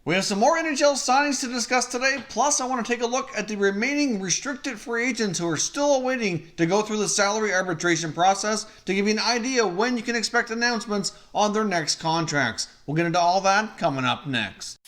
We have some more NHL signings to discuss today, plus I want to take a look at the remaining restricted free agents who are still awaiting to go through the salary arbitration process to give you an idea when you can expect announcements on their next contracts. We'll get into all that coming up next.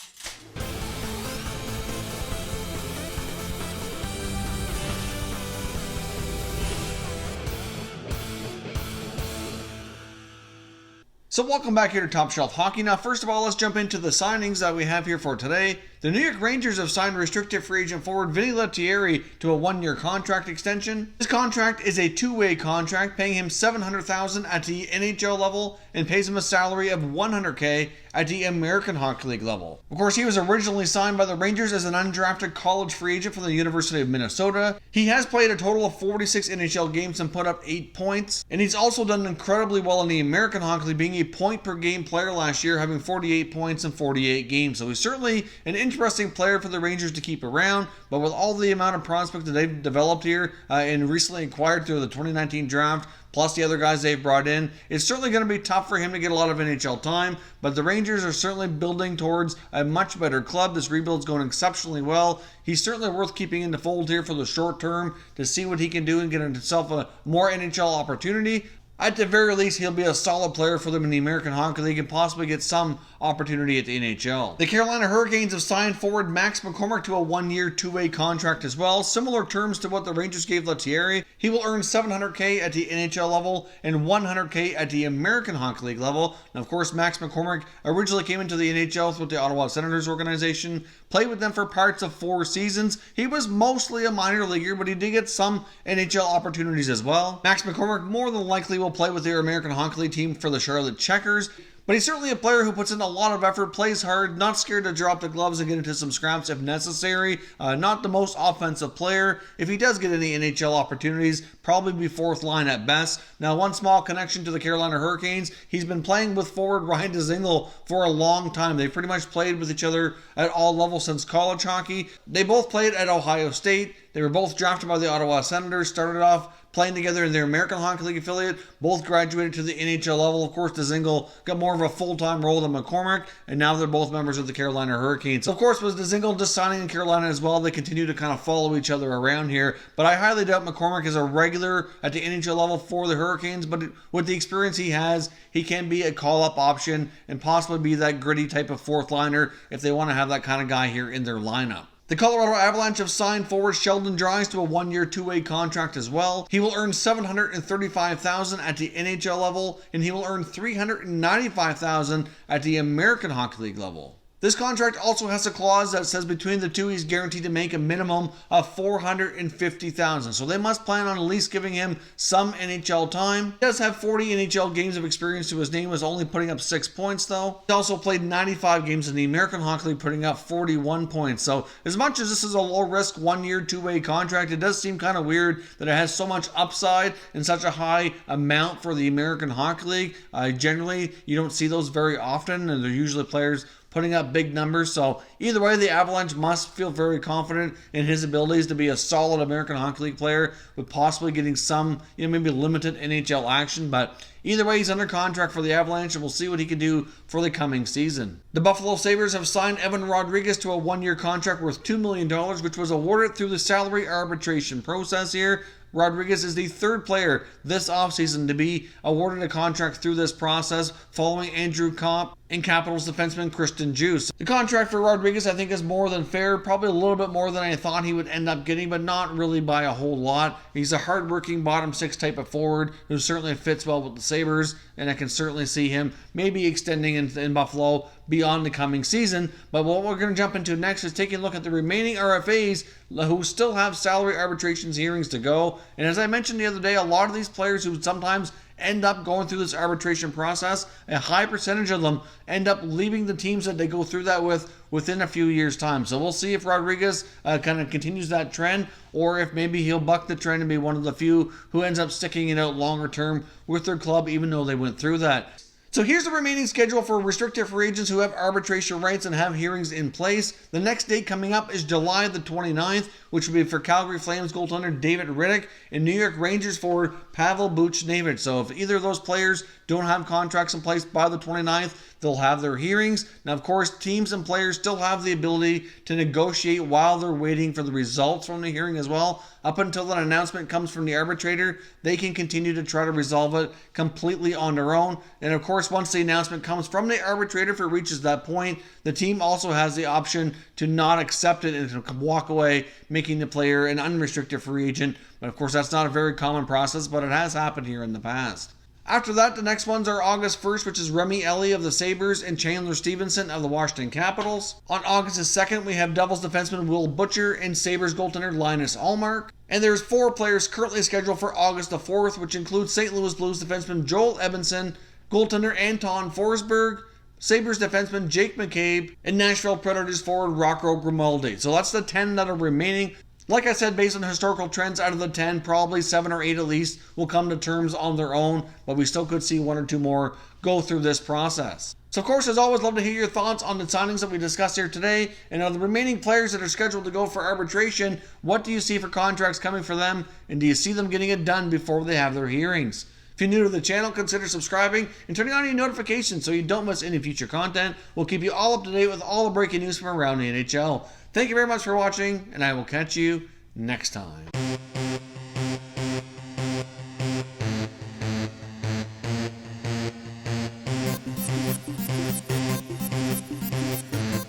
So welcome back here to Top Shelf Hockey. Now, first of all, let's jump into the signings that we have here for today. The New York Rangers have signed restricted free agent forward Vinny Lietteri to a one-year contract extension. This contract is a two-way contract, paying him $700,000 at the NHL level and pays him a salary of $100K at the American Hockey League level. Of course, he was originally signed by the Rangers as an undrafted college free agent from the University of Minnesota. He has played a total of 46 NHL games and put up 8 points, and he's also done incredibly well in the American Hockey League, being a point-per-game player last year, having 48 points in 48 games. So he's certainly an interesting player for the Rangers to keep around, but with all the amount of prospects that they've developed here and recently acquired through the 2019 draft, plus the other guys they've brought in, it's certainly going to be tough for him to get a lot of NHL time, but the Rangers are certainly building towards a much better club. This rebuild's going exceptionally well. He's certainly worth keeping in the fold here for the short term to see what he can do and get himself a more NHL opportunity. At the very least, he'll be a solid player for them in the American Hockey League and possibly get some opportunity at the NHL. The Carolina Hurricanes have signed forward Max McCormack to a one-year, two-way contract as well. Similar terms to what the Rangers gave Lietteri. He will earn $700K at the NHL level and $100K at the American Hockey League level. Now, of course, Max McCormack originally came into the NHL with the Ottawa Senators organization, played with them for parts of 4 seasons. He was mostly a minor leaguer, but he did get some NHL opportunities as well. Max McCormack more than likely will play with their American Hockey League team for the Charlotte Checkers, but he's certainly a player who puts in a lot of effort, plays hard, not scared to drop the gloves and get into some scraps if necessary. Not the most offensive player. If he does get any NHL opportunities, probably be fourth line at best. Now, one small connection to the Carolina Hurricanes, he's been playing with forward Ryan Dzingel for a long time. They've pretty much played with each other at all levels since college hockey. They both played at Ohio State. They were both drafted by the Ottawa Senators, started off playing together in their American Hockey League affiliate, both graduated to the NHL level. Of course, Dzingel got more of a full-time role than McCormack, and now they're both members of the Carolina Hurricanes. Of course, with Dzingel just signing in Carolina as well, they continue to kind of follow each other around here, but I highly doubt McCormack is a regular at the NHL level for the Hurricanes, but with the experience he has, he can be a call-up option and possibly be that gritty type of fourth-liner if they want to have that kind of guy here in their lineup. The Colorado Avalanche have signed forward Sheldon Dries to a one-year, two-way contract as well. He will earn $735,000 at the NHL level, and he will earn $395,000 at the American Hockey League level. This contract also has a clause that says between the two, he's guaranteed to make a minimum of $450,000. So they must plan on at least giving him some NHL time. He does have 40 NHL games of experience to his name, was only putting up 6 points though. He also played 95 games in the American Hockey League, putting up 41 points. So as much as this is a low-risk one-year, two-way contract, it does seem kind of weird that it has so much upside and such a high amount for the American Hockey League. Generally, you don't see those very often, and they're usually players putting up big numbers. So either way, the Avalanche must feel very confident in his abilities to be a solid American Hockey League player with possibly getting some, maybe limited NHL action. But either way, he's under contract for the Avalanche, and we'll see what he can do for the coming season. The Buffalo Sabres have signed Evan Rodrigues to a one-year contract worth $2 million, which was awarded through the salary arbitration process here. Rodrigues is the third player this offseason to be awarded a contract through this process, following Andrew Kopp and Capitals defenseman Christian Djoos. The contract for Rodrigues, I think, is more than fair, probably a little bit more than I thought he would end up getting, but not really by a whole lot. He's a hard-working bottom six type of forward who certainly fits well with the Sabres, and I can certainly see him maybe extending in Buffalo beyond the coming season. But what we're going to jump into next is taking a look at the remaining RFAs who still have salary arbitrations hearings to go. And as I mentioned the other day, a lot of these players who sometimes end up going through this arbitration process, a high percentage of them end up leaving the teams that they go through that with within a few years' time. So we'll see if Rodrigues kind of continues that trend, or if maybe he'll buck the trend and be one of the few who ends up sticking it out longer term with their club, even though they went through that. So here's the remaining schedule for restricted free agents who have arbitration rights and have hearings in place. The next date coming up is July the 29th, which will be for Calgary Flames goaltender David Rittich and New York Rangers forward Pavel Buchnevich. So if either of those players don't have contracts in place by the 29th, they'll have their hearings. Now, of course, teams and players still have the ability to negotiate while they're waiting for the results from the hearing as well. Up until an announcement comes from the arbitrator, they can continue to try to resolve it completely on their own. And of course, once the announcement comes from the arbitrator, if it reaches that point, the team also has the option to not accept it and to walk away, making the player an unrestricted free agent. But of course, that's not a very common process, but it has happened here in the past. After that, the next ones are August 1st, which is Remi Elie of the Sabres and Chandler Stevenson of the Washington Capitals. On August 2nd, we have Devils defenseman Will Butcher and Sabres goaltender Linus Ullmark. And there's 4 players currently scheduled for August the 4th, which includes St. Louis Blues defenseman Joel Edmondson, goaltender Anton Forsberg, Sabres defenseman Jake McCabe, and Nashville Predators forward Rocco Grimaldi. So that's the 10 that are remaining. Like I said, based on historical trends, out of the 10, probably 7 or 8 at least will come to terms on their own, but we still could see 1 or 2 more go through this process. So, of course, as always, love to hear your thoughts on the signings that we discussed here today, and on the remaining players that are scheduled to go for arbitration. What do you see for contracts coming for them, and do you see them getting it done before they have their hearings? If you're new to the channel, consider subscribing and turning on your notifications so you don't miss any future content. We'll keep you all up to date with all the breaking news from around the NHL. Thank you very much for watching, and I will catch you next time.